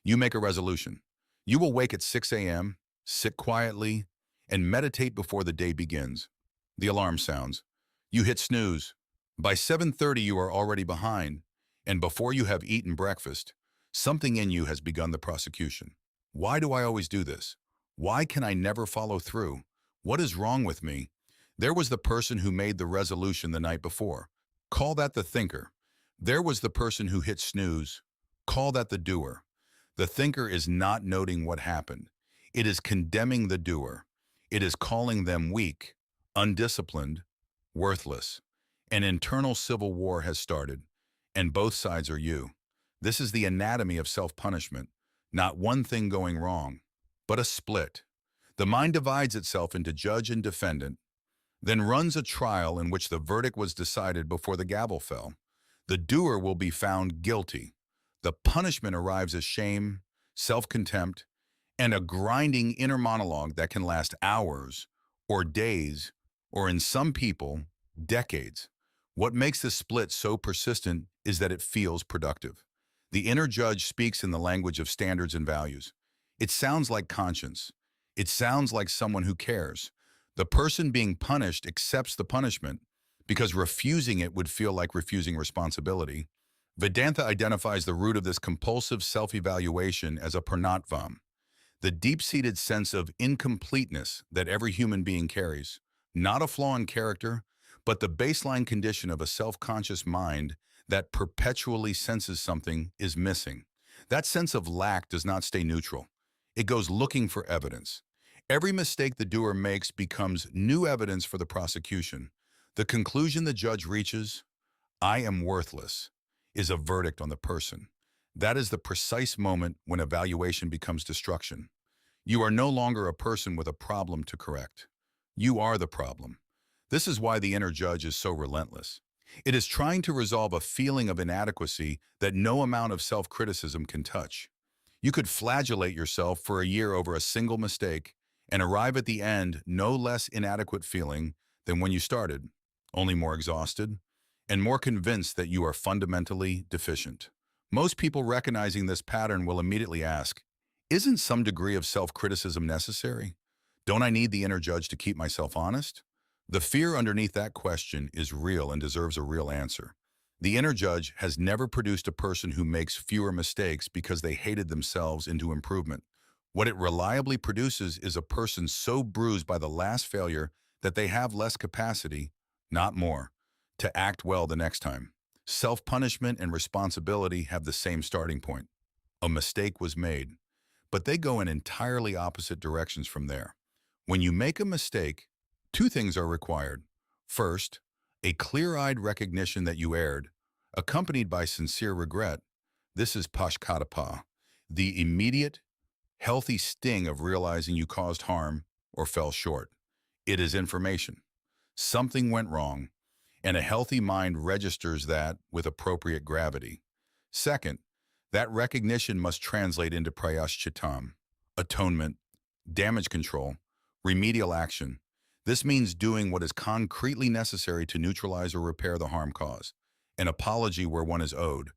You make a resolution. You will wake at 6 a.m., sit quietly, and meditate before the day begins. The alarm sounds. You hit snooze. By 7:30, you are already behind, and before you have eaten breakfast, something in you has begun the prosecution. Why do I always do this? Why can I never follow through? What is wrong with me? There was the person who made the resolution the night before. Call that the thinker. There was the person who hit snooze. Call that the doer. The thinker is not noting what happened. It is condemning the doer. It is calling them weak, undisciplined, worthless. An internal civil war has started, and both sides are you. This is the anatomy of self-punishment. Not one thing going wrong, but a split. The mind divides itself into judge and defendant, then runs a trial in which the verdict was decided before the gavel fell. The doer will be found guilty. The punishment arrives as shame, self-contempt, and a grinding inner monologue that can last hours or days, or in some people, decades. What makes this split so persistent is that it feels productive. The inner judge speaks in the language of standards and values. It sounds like conscience. It sounds like someone who cares. The person being punished accepts the punishment because refusing it would feel like refusing responsibility. Vedanta identifies the root of this compulsive self-evaluation as a pranatvam, the deep-seated sense of incompleteness that every human being carries, not a flaw in character, but the baseline condition of a self-conscious mind that perpetually senses something is missing. That sense of lack does not stay neutral. It goes looking for evidence. Every mistake the doer makes becomes new evidence for the prosecution. The conclusion the judge reaches, "I am worthless," is a verdict on the person. That is the precise moment when evaluation becomes destruction. You are no longer a person with a problem to correct. You are the problem. This is why the inner judge is so relentless. It is trying to resolve a feeling of inadequacy that no amount of self-criticism can touch. You could flagellate yourself for a year over a single mistake and arrive at the end no less inadequate feeling than when you started, only more exhausted and more convinced that you are fundamentally deficient. Most people recognizing this pattern will immediately ask, isn't some degree of self-criticism necessary? Don't I need the inner judge to keep myself honest? The fear underneath that question is real and deserves a real answer. The inner judge has never produced a person who makes fewer mistakes because they hated themselves into improvement. What it reliably produces is a person so bruised by the last failure that they have less capacity, not more, to act well the next time. Self-punishment and responsibility have the same starting point. A mistake was made, but they go in entirely opposite directions from there. When you make a mistake, two things are required. First, a clear-eyed recognition that you erred, accompanied by sincere regret. This is pashcattapah, the immediate, healthy sting of realizing you caused harm or fell short. It is information. Something went wrong, and a healthy mind registers that with appropriate gravity. Second, that recognition must translate into prayashcittam, atonement, damage control, remedial action. This means doing what is concretely necessary to neutralize or repair the harm caused. An apology where one is owed,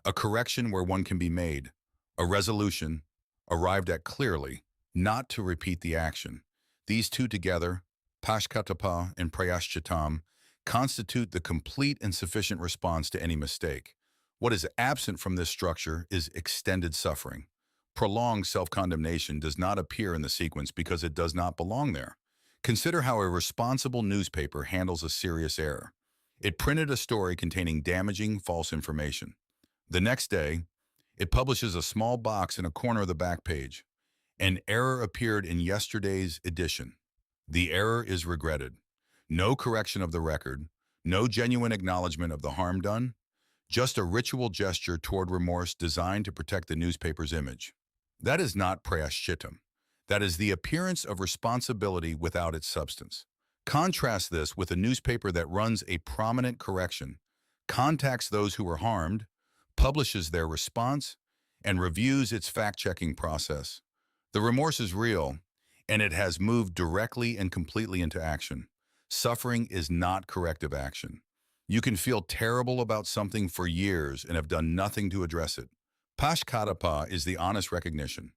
a correction where one can be made, a resolution arrived at clearly, not to repeat the action. These two together, pashcattapah and prayashcittam, constitute the complete and sufficient response to any mistake. What is absent from this structure is extended suffering. Prolonged self-condemnation does not appear in the sequence because it does not belong there. Consider how a responsible newspaper handles a serious error. It printed a story containing damaging false information. The next day, it publishes a small box in a corner of the back page. An error appeared in yesterday's edition. The error is regretted. No correction of the record, no genuine acknowledgement of the harm done, just a ritual gesture toward remorse designed to protect the newspaper's image. That is not prayashcittam. That is the appearance of responsibility without its substance. Contrast this with a newspaper that runs a prominent correction, contacts those who were harmed, publishes their response, and reviews its fact-checking process. The remorse is real, and it has moved directly and completely into action. Suffering is not corrective action. You can feel terrible about something for years and have done nothing to address it. Pashcattapah is the honest recognition.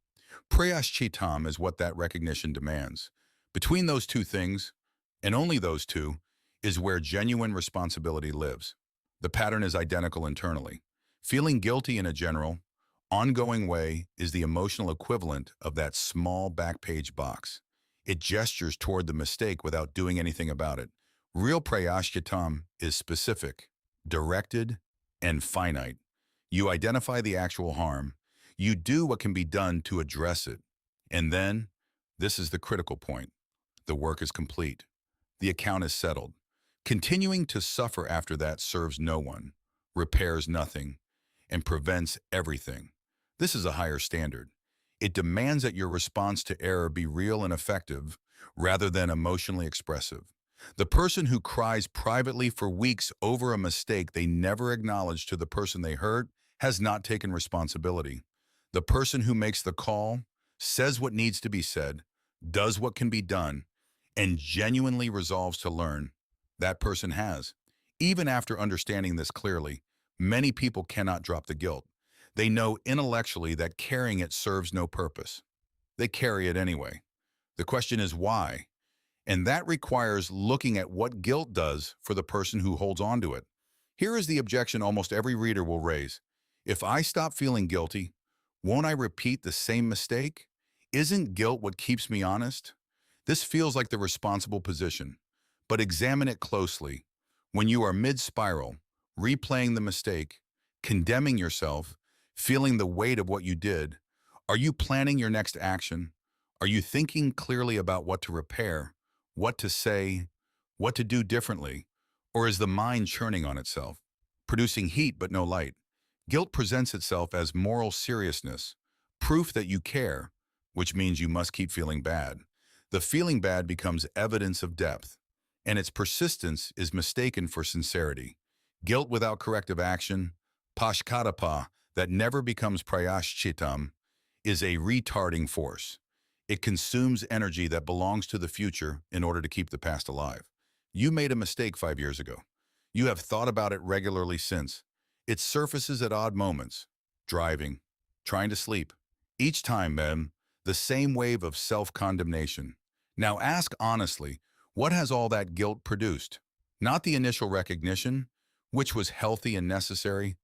Prayashcittam is what that recognition demands. Between those two things, and only those two, is where genuine responsibility lives. The pattern is identical internally. Feeling guilty in a general, ongoing way is the emotional equivalent of that small back page box. It gestures toward the mistake without doing anything about it. Real prayashcittam is specific, directed, and finite. You identify the actual harm. You do what can be done to address it. And then, this is the critical point. The work is complete. The account is settled. Continuing to suffer after that serves no one, repairs nothing, and prevents everything. This is a higher standard. It demands that your response to error be real and effective rather than emotionally expressive. The person who cries privately for weeks over a mistake they never acknowledged to the person they hurt has not taken responsibility. The person who makes the call, says what needs to be said, does what can be done, and genuinely resolves to learn, that person has. Even after understanding this clearly, many people cannot drop the guilt. They know intellectually that carrying it serves no purpose. They carry it anyway. The question is why? And that requires looking at what guilt does for the person who holds on to it. Here is the objection almost every reader will raise. If I stop feeling guilty, won't I repeat the same mistake? Isn't guilt what keeps me honest? This feels like the responsible position, but examine it closely. When you are mid-spiral, replaying the mistake, condemning yourself, feeling the weight of what you did, are you planning your next action? Are you thinking clearly about what to repair, what to say, what to do differently? Or is the mind churning on itself, producing heat but no light? Guilt presents itself as moral seriousness, proof that you care, which means you must keep feeling bad. The feeling bad becomes evidence of depth, and its persistence is mistaken for sincerity. Guilt without corrective action, pashcattapah, that never becomes prayashcittam, is a retarding force. It consumes energy that belongs to the future in order to keep the past alive. You made a mistake 5 years ago. You have thought about it regularly since. It surfaces at odd moments, driving, trying to sleep. Each time, then, the same wave of self-condemnation. Now ask honestly, what has all that guilt produced? Not the initial recognition, which was healthy and necessary,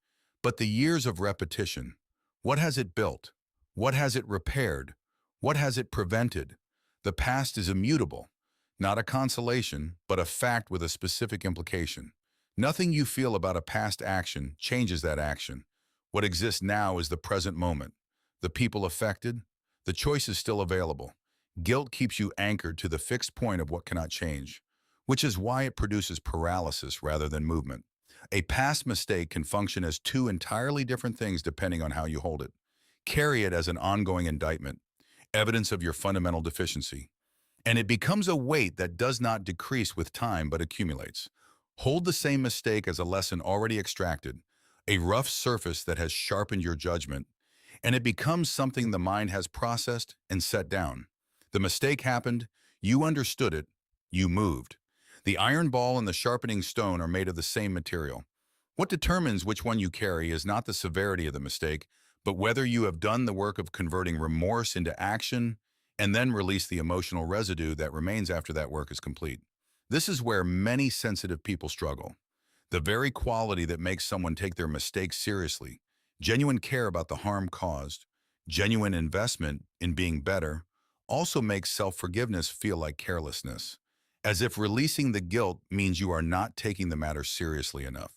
but the years of repetition. What has it built? What has it repaired? What has it prevented? The past is immutable, not a consolation, but a fact with a specific implication. Nothing you feel about a past action changes that action. What exists now is the present moment. The people affected, the choice is still available. Guilt keeps you anchored to the fixed point of what cannot change, which is why it produces paralysis rather than movement. A past mistake can function as two entirely different things depending on how you hold it. Carry it as an ongoing indictment, evidence of your fundamental deficiency, and it becomes a weight that does not decrease with time but accumulates. Hold the same mistake as a lesson already extracted, a rough surface that has sharpened your judgment, and it becomes something the mind has processed and set down. The mistake happened, you understood it, you moved. The iron ball and the sharpening stone are made of the same material. What determines which one you carry is not the severity of the mistake, but whether you have done the work of converting remorse into action and then release the emotional residue that remains after that work is complete. This is where many sensitive people struggle. The very quality that makes someone take their mistakes seriously, genuine care about the harm caused, genuine investment in being better, also makes self-forgiveness feel like carelessness, as if releasing the guilt means you are not taking the matter seriously enough.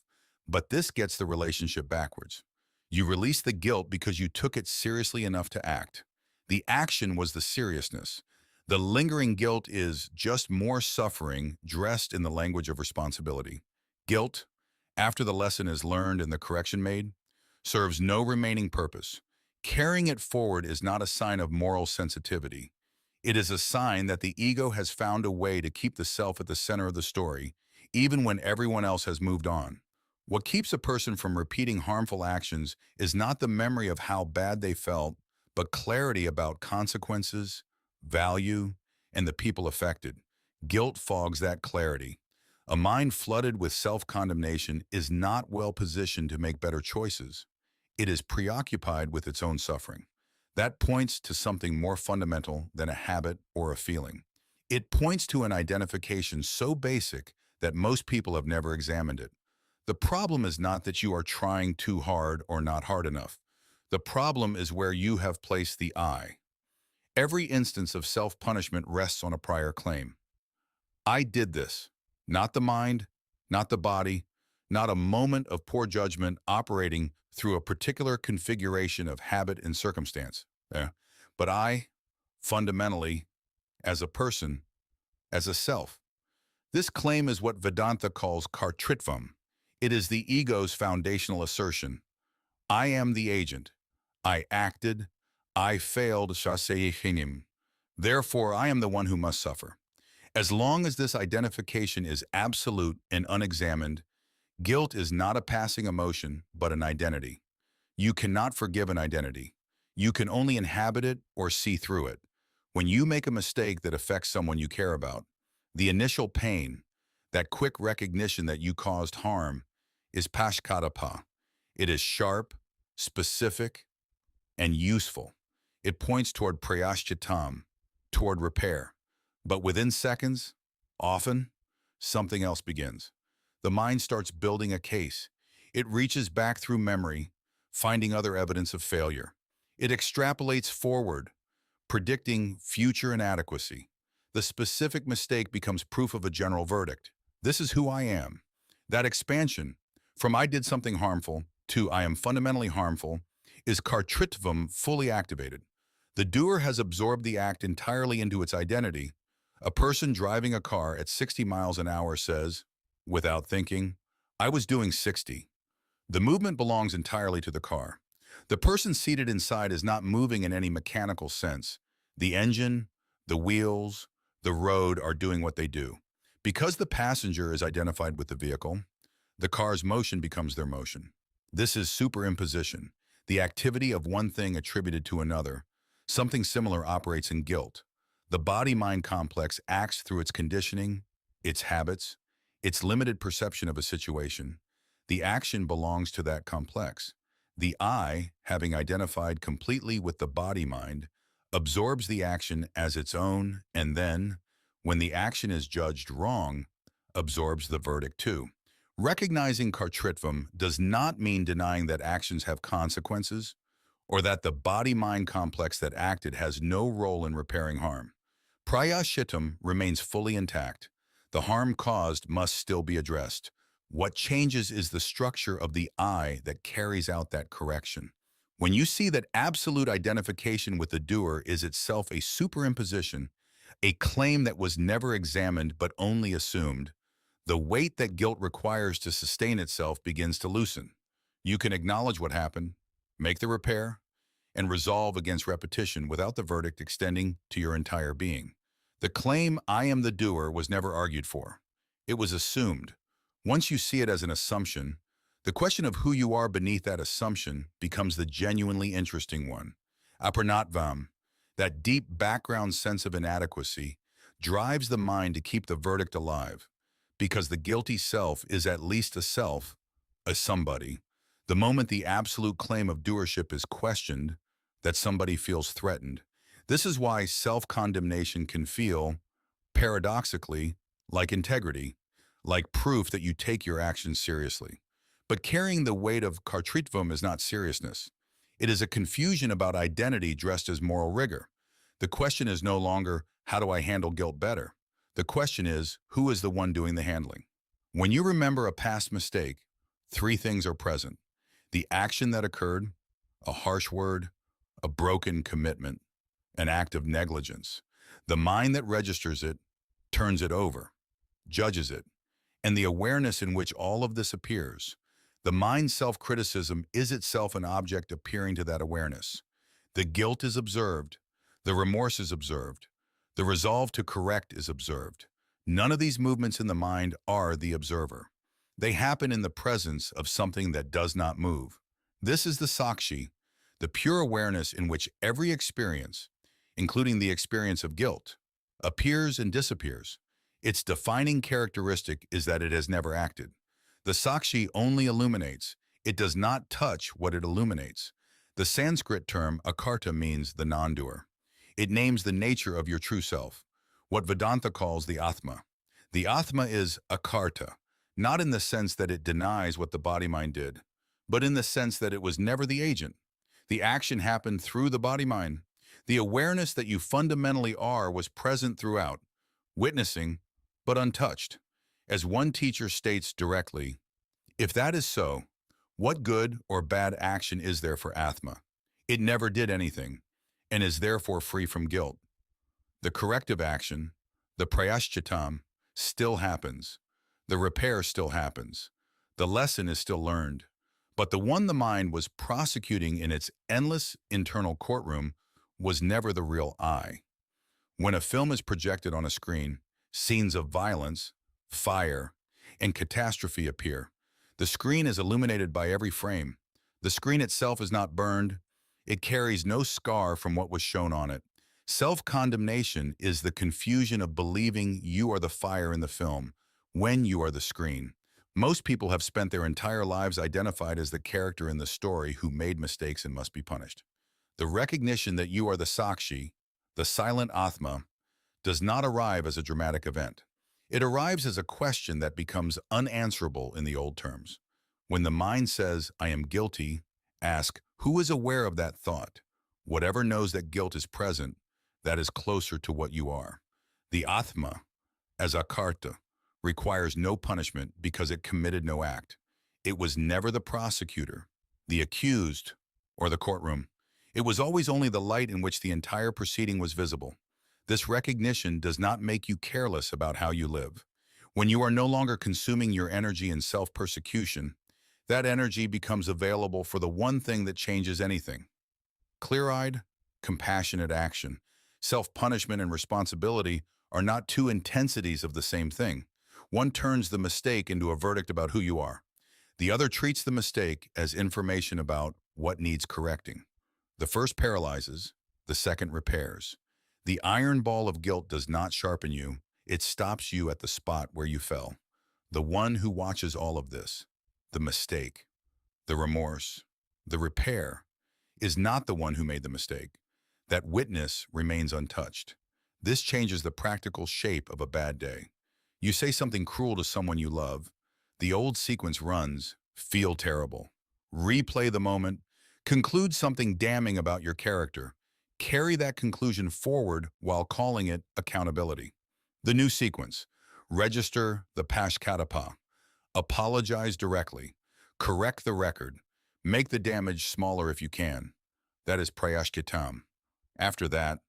But this gets the relationship backwards. You release the guilt because you took it seriously enough to act. The action was the seriousness. The lingering guilt is just more suffering dressed in the language of responsibility. Guilt, after the lesson is learned and the correction made, serves no remaining purpose. Carrying it forward is not a sign of moral sensitivity. It is a sign that the ego has found a way to keep the self at the center of the story, even when everyone else has moved on. What keeps a person from repeating harmful actions is not the memory of how bad they felt, but clarity about consequences, value, and the people affected. Guilt fogs that clarity. A mind flooded with self-condemnation is not well positioned to make better choices. It is preoccupied with its own suffering. That points to something more fundamental than a habit or a feeling. It points to an identification so basic that most people have never examined it. The problem is not that you are trying too hard or not hard enough. The problem is where you have placed the I. Every instance of self-punishment rests on a prior claim. I did this. Not the mind, not the body, not a moment of poor judgment operating through a particular configuration of habit and circumstance. But I, fundamentally, as a person, as a self. This claim is what Vedanta calls courtroom. It is the ego's foundational assertion. I am the agent. I acted. I failed. Therefore, I am the one who must suffer. As long as this identification is absolute and unexamined, guilt is not a passing emotion, but an identity. You cannot forgive an identity. You can only inhabit it or see through it. When you make a mistake that affects someone you care about, the initial pain, that quick recognition that you caused harm, is pashcattapah. It is sharp, specific, and useful. It points toward prayashcittam, toward repair. But within seconds, often, something else begins. The mind starts building a case. It reaches back through memory, finding other evidence of failure. It extrapolates forward, predicting future inadequacy. The specific mistake becomes proof of a general verdict. This is who I am. That expansion, from I did something harmful to I am fundamentally harmful, is courtroom fully activated. The doer has absorbed the act entirely into its identity. A person driving a car at 60 miles an hour says, without thinking, I was doing 60. The movement belongs entirely to the car. The person seated inside is not moving in any mechanical sense. The engine, the wheels, the road are doing what they do. Because the passenger is identified with the vehicle, the car's motion becomes their motion. This is superimposition, the activity of one thing attributed to another. Something similar operates in guilt. The body-mind complex acts through its conditioning, its habits, its limited perception of a situation. The action belongs to that complex. The I, having identified completely with the body-mind, absorbs the action as its own and then, when the action is judged wrong, absorbs the verdict too. Recognizing courtroom does not mean denying that actions have consequences or that the body-mind complex that acted has no role in repairing harm. Prayashcittam remains fully intact. The harm caused must still be addressed. What changes is the structure of the I that carries out that correction. When you see that absolute identification with the doer is itself a superimposition, a claim that was never examined but only assumed, the weight that guilt requires to sustain itself begins to loosen. You can acknowledge what happened, make the repair, and resolve against repetition without the verdict extending to your entire being. The claim, I am the doer, was never argued for. It was assumed. Once you see it as an assumption, the question of who you are beneath that assumption becomes the genuinely interesting one. Aparnatvam, that deep background sense of inadequacy, drives the mind to keep the verdict alive, because the guilty self is at least a self, a somebody. The moment the absolute claim of doership is questioned, that somebody feels threatened. This is why self-condemnation can feel, paradoxically, like integrity, like proof that you take your actions seriously. But carrying the weight of courtroom is not seriousness. It is a confusion about identity dressed as moral rigor. The question is no longer, how do I handle guilt better? The question is, who is the one doing the handling? When you remember a past mistake, three things are present: the action that occurred, a harsh word, a broken commitment, an act of negligence. The mind that registers it, turns it over, judges it, and the awareness in which all of this appears. The mind's self-criticism is itself an object appearing to that awareness. The guilt is observed, the remorse is observed, the resolve to correct is observed. None of these movements in the mind are the observer. They happen in the presence of something that does not move. This is the sakshi, the pure awareness in which every experience, including the experience of guilt, appears and disappears. Its defining characteristic is that it has never acted. The sakshi only illuminates. It does not touch what it illuminates. The Sanskrit term akarta means the non-doer. It names the nature of your true self, what Vedanta calls the Atma. The Atma is akarta, not in the sense that it denies what the body-mind did, but in the sense that it was never the agent. The action happened through the body-mind. The awareness that you fundamentally are was present throughout, witnessing, but untouched. As one teacher states directly, if that is so, what good or bad action is there for Atma? It never did anything, and is therefore free from guilt. The corrective action, the prayashcittam, still happens. The repair still happens. The lesson is still learned. But the one the mind was prosecuting in its endless internal courtroom was never the real I. When a film is projected on a screen, scenes of violence, fire, and catastrophe appear. The screen is illuminated by every frame. The screen itself is not burned. It carries no scar from what was shown on it. Self-condemnation is the confusion of believing you are the fire in the film when you are the screen. Most people have spent their entire lives identified as the character in the story who made mistakes and must be punished. The recognition that you are the Sakshi, the silent Atma, does not arrive as a dramatic event. It arrives as a question that becomes unanswerable in the old terms. When the mind says, I am guilty, ask, who is aware of that thought? Whatever knows that guilt is present, that is closer to what you are. The Atma, as akarta, requires no punishment because it committed no act. It was never the prosecutor, the accused, or the courtroom. It was always only the light in which the entire proceeding was visible. This recognition does not make you careless about how you live. When you are no longer consuming your energy in self-persecution, that energy becomes available for the one thing that changes anything. Clear-eyed, compassionate action. Self-punishment and responsibility are not two intensities of the same thing. One turns the mistake into a verdict about who you are. The other treats the mistake as information about what needs correcting. The first paralyzes, the second repairs. The iron ball of guilt does not sharpen you, it stops you at the spot where you fell. The one who watches all of this, the mistake, the remorse, the repair, is not the one who made the mistake. That witness remains untouched. This changes the practical shape of a bad day. You say something cruel to someone you love. The old sequence runs, feel terrible. Replay the moment, conclude something damning about your character. Carry that conclusion forward while calling it accountability. The new sequence, register the pashcattapah. Apologize directly. Correct the record. Make the damage smaller if you can. That is prayashcittam. After that,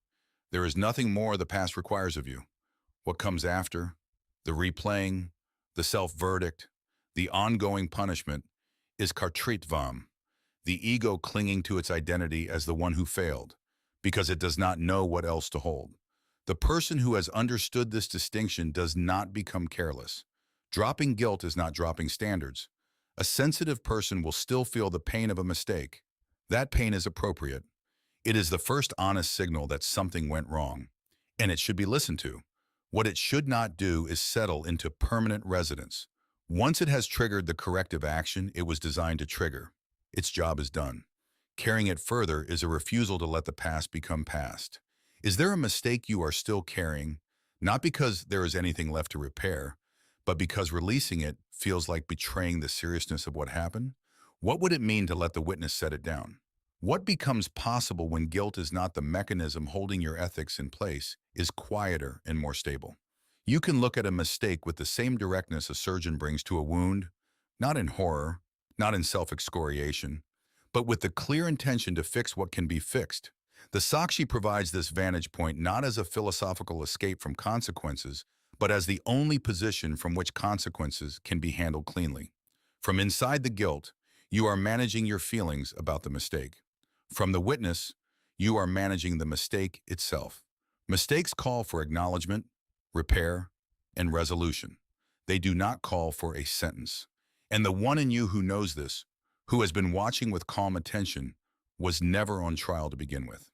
there is nothing more the past requires of you. What comes after, the replaying, the self-verdict, the ongoing punishment, is kartritvam, the ego clinging to its identity as the one who failed, because it does not know what else to hold. The person who has understood this distinction does not become careless. Dropping guilt is not dropping standards. A sensitive person will still feel the pain of a mistake. That pain is appropriate. It is the first honest signal that something went wrong, and it should be listened to. What it should not do is settle into permanent residence. Once it has triggered the corrective action it was designed to trigger, its job is done. Carrying it further is a refusal to let the past become past. Is there a mistake you are still carrying, not because there is anything left to repair, but because releasing it feels like betraying the seriousness of what happened? What would it mean to let the witness set it down? What becomes possible when guilt is not the mechanism holding your ethics in place is quieter and more stable. You can look at a mistake with the same directness a surgeon brings to a wound, not in horror, not in self-excoriation, but with the clear intention to fix what can be fixed. The Sakshi provides this vantage point not as a philosophical escape from consequences, but as the only position from which consequences can be handled cleanly. From inside the guilt, you are managing your feelings about the mistake. From the witness, you are managing the mistake itself. Mistakes call for acknowledgement, repair, and resolution. They do not call for a sentence. And the one in you who knows this, who has been watching with calm attention, was never on trial to begin with.